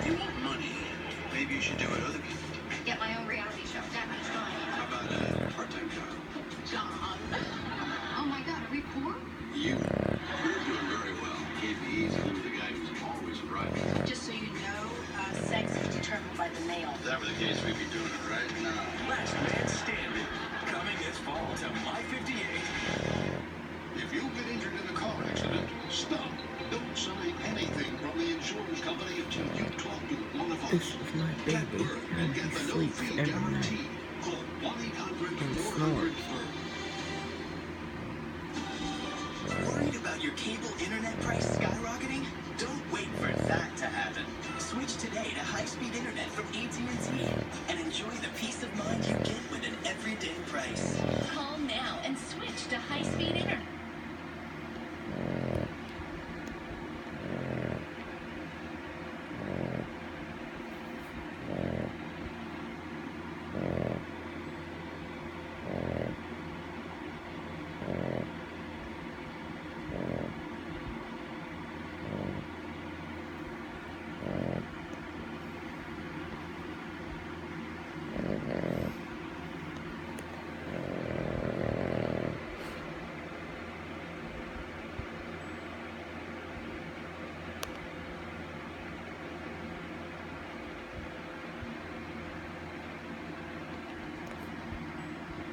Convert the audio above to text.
You want money. Maybe you should do what other people do. Get my own reality show. That much fun. How about a part-time job? John. Oh my God, are we poor? You're doing very well. Can't be easy with the guy who's always right. Just so you know, sex is determined by the male. If that were the case, we'd be doing it right now. Last Man Standing. Coming this fall to My 58. If you get injured in a car accident, stop. Don't sign anything from the insurance company until you talk to one of us. This is my baby, and he sleeps every night Call 1-800 and snores. Worried about your cable internet price skyrocketing? Don't wait for that to happen. Switch today to high-speed internet from AT&T and enjoy the peace of mind you get with an everyday price. Call now and switch to high-speed